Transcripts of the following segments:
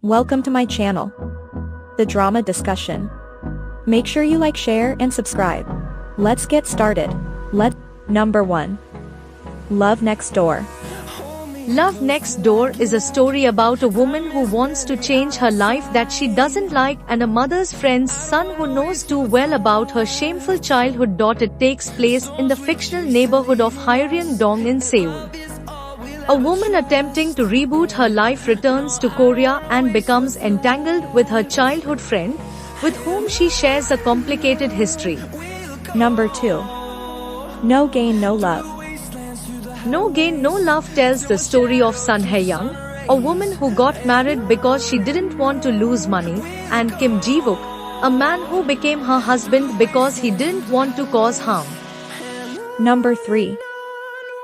Welcome to my channel, The Drama Discussion. Make sure you like, share, and subscribe. Let's get started. Number 1. Love Next Door. Love Next Door is a story about a woman who wants to change her life that she doesn't like and a mother's friend's son who knows too well about her shameful childhood. It takes place in the fictional neighborhood of Hyeryong-dong in Seoul. A woman attempting to reboot her life returns to Korea and becomes entangled with her childhood friend, with whom she shares a complicated history. Number 2. No Gain No Love. No Gain No Love tells the story of Sun Hae-young, a woman who got married because she didn't want to lose money, and Kim Ji-wook, a man who became her husband because he didn't want to cause harm. Number 3.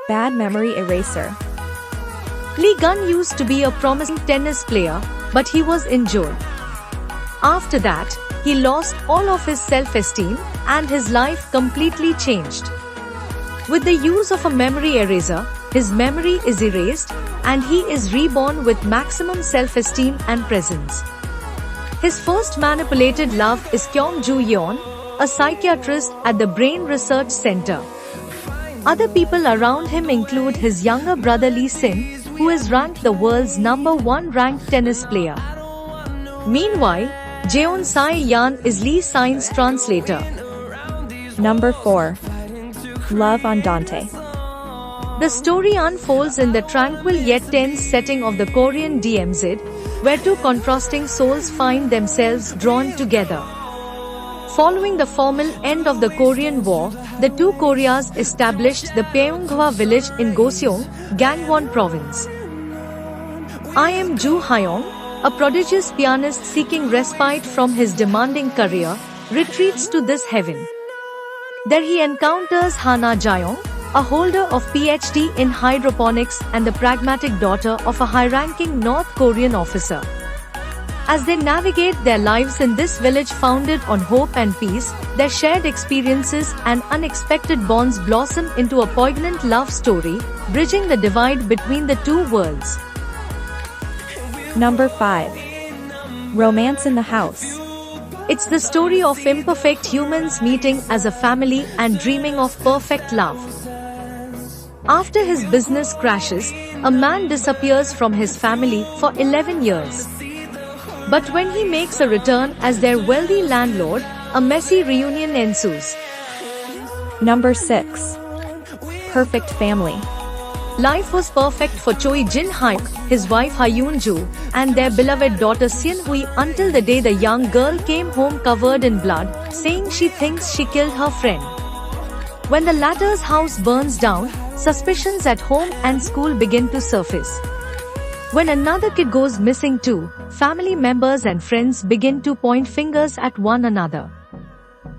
Bad Memory Eraser. Lee Gun used to be a promising tennis player, but he was injured. After that, he lost all of his self-esteem, and his life completely changed. With the use of a memory eraser, his memory is erased, and he is reborn with maximum self-esteem and presence. His first manipulated love is Kyung Joo-yeon, a psychiatrist at the Brain Research Center. Other people around him include his younger brother Lee Sin, who is ranked the world's #1 ranked tennis player. Meanwhile, Jeon Sae-yeon is Lee Sin's translator. Number 4. Love on Dante. The story unfolds in the tranquil yet tense setting of the Korean DMZ, where two contrasting souls find themselves drawn together. Following the formal end of the Korean War, the two Koreas established the Pyeonghwa village in Goseong, Gangwon province. I am Joo Hyung, a prodigious pianist seeking respite from his demanding career, retreats to this heaven. There he encounters Hana Jaeyoung, a holder of PhD in hydroponics and the pragmatic daughter of a high-ranking North Korean officer. As they navigate their lives in this village founded on hope and peace, their shared experiences and unexpected bonds blossom into a poignant love story, bridging the divide between the two worlds. Number 5. Romance in the House. It's the story of imperfect humans meeting as a family and dreaming of perfect love. After his business crashes, a man disappears from his family for 11 years. But when he makes a return as their wealthy landlord, a messy reunion ensues. Number 6. Perfect Family. Life was perfect for Choi Jin-hyuk, his wife Ha-yoon-joo, and their beloved daughter Seon-hui until the day the young girl came home covered in blood, saying she thinks she killed her friend. When the latter's house burns down, suspicions at home and school begin to surface. When another kid goes missing too, family members and friends begin to point fingers at one another.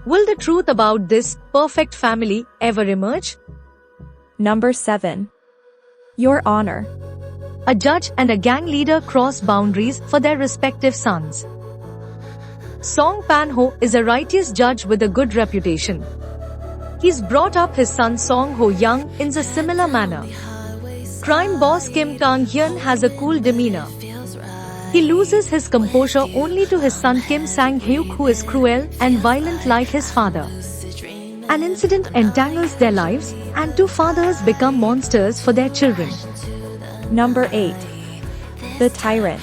Will the truth about this perfect family ever emerge? Number 7. Your Honor. A judge and a gang leader cross boundaries for their respective sons. Song Pan-ho is a righteous judge with a good reputation. He's brought up his son Song Ho-young in a similar manner. Crime boss Kim Kang-hyun has a cool demeanor. He loses his composure only to his son Kim Sang-hyuk, who is cruel and violent like his father. An incident entangles their lives, and two fathers become monsters for their children. Number 8. The Tyrant.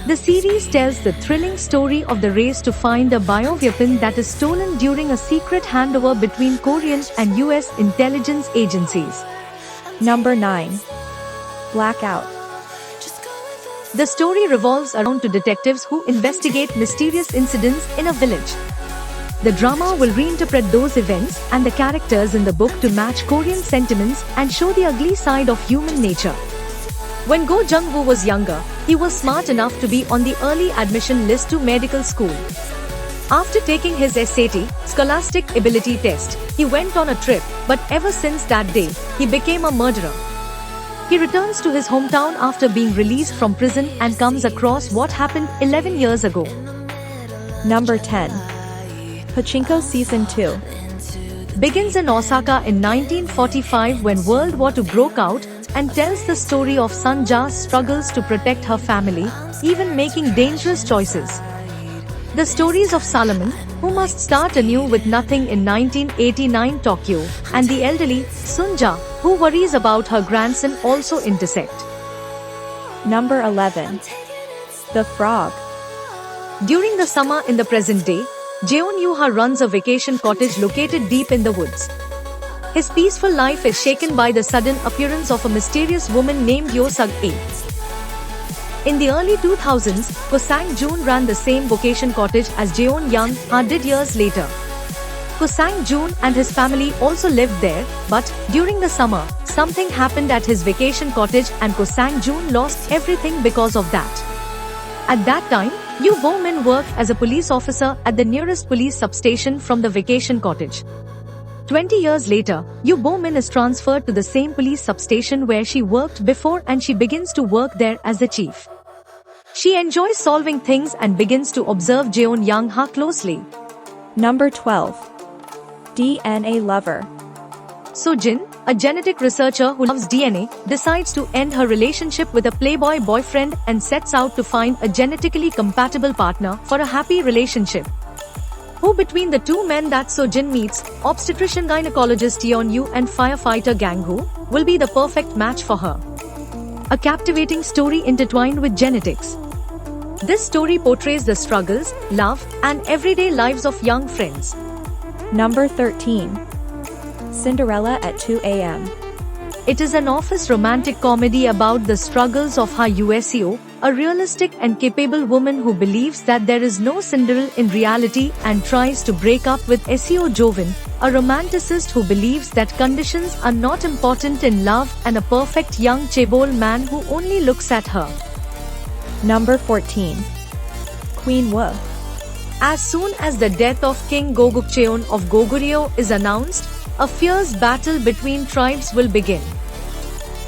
The series tells the thrilling story of the race to find a bioweapon that is stolen during a secret handover between Korean and US intelligence agencies. Number 9. Blackout. The story revolves around two detectives who investigate mysterious incidents in a village. The drama will reinterpret those events and the characters in the book to match Korean sentiments and show the ugly side of human nature. When Go Jung-woo was younger, he was smart enough to be on the early admission list to medical school. After taking his SAT, Scholastic Ability Test, he went on a trip, but ever since that day, he became a murderer. He returns to his hometown after being released from prison and comes across what happened 11 years ago. Number 10. Pachinko Season 2. Begins in Osaka in 1945 when World War II broke out, and tells the story of Sunja's struggles to protect her family, even making dangerous choices. The stories of Solomon, who must start anew with nothing in 1989 Tokyo, and the elderly Sunja, who worries about her grandson also intersect. Number 11. The Frog. During the summer in the present day, Jeon Yuha runs a vacation cottage located deep in the woods. His peaceful life is shaken by the sudden appearance of a mysterious woman named Yo Sug-ae. In the early 2000s, Ko Sang-joon ran the same vacation cottage as Jeon Young-ha did years later. Ko Sang-joon and his family also lived there, but during the summer, something happened at his vacation cottage and Ko Sang-joon lost everything because of that. At that time, Yoo Bo-min worked as a police officer at the nearest police substation from the vacation cottage. 20 years later, Yoo Bo-min is transferred to the same police substation where she worked before and she begins to work there as the chief. She enjoys solving things and begins to observe Jeon Young-ha closely. Number 12. DNA Lover. So Jin, a genetic researcher who loves DNA, decides to end her relationship with a playboy boyfriend and sets out to find a genetically compatible partner for a happy relationship. Who between the two men that So Jin meets, obstetrician gynecologist Yeon Yu and firefighter Gang Hu, will be the perfect match for her. A captivating story intertwined with genetics. This story portrays the struggles, love, and everyday lives of young friends. Number 13. Cinderella at 2 a.m. It is an office romantic comedy about the struggles of Ha Useo, a realistic and capable woman who believes that there is no Cinderella in reality and tries to break up with Seo Jovin, a romanticist who believes that conditions are not important in love and a perfect young chaebol man who only looks at her. Number 14. Queen Wu. As soon as the death of King Gogukcheon of Goguryeo is announced, a fierce battle between tribes will begin.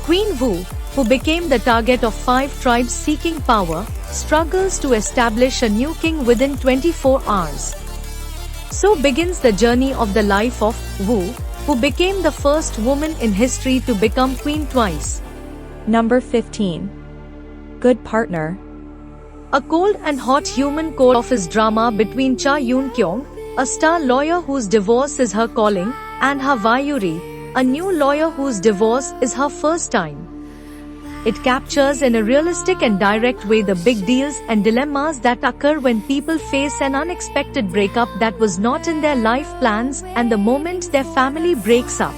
Queen Wu, who became the target of 5 tribes seeking power, struggles to establish a new king within 24 hours. So begins the journey of the life of Wu, who became the first woman in history to become queen twice. Number 15. Good Partner. A cold and hot human core office drama between Cha Yoon-kyung, a star lawyer whose divorce is her calling, and Ha Wayuri, a new lawyer whose divorce is her first time. It captures in a realistic and direct way the big deals and dilemmas that occur when people face an unexpected breakup that was not in their life plans and the moment their family breaks up.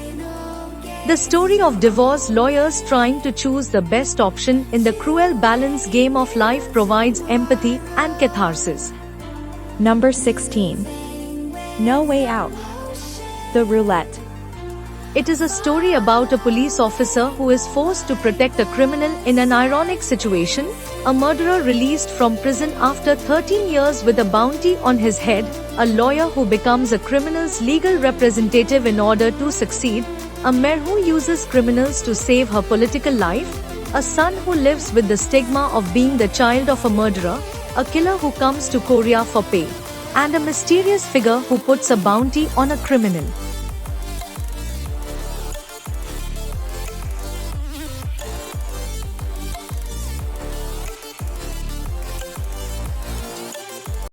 The story of divorce lawyers trying to choose the best option in the cruel balance game of life provides empathy and catharsis. Number 16. No Way Out. The Roulette. It is a story about a police officer who is forced to protect a criminal in an ironic situation, a murderer released from prison after 13 years with a bounty on his head, a lawyer who becomes a criminal's legal representative in order to succeed, a mayor who uses criminals to save her political life, a son who lives with the stigma of being the child of a murderer, a killer who comes to Korea for pay, and a mysterious figure who puts a bounty on a criminal.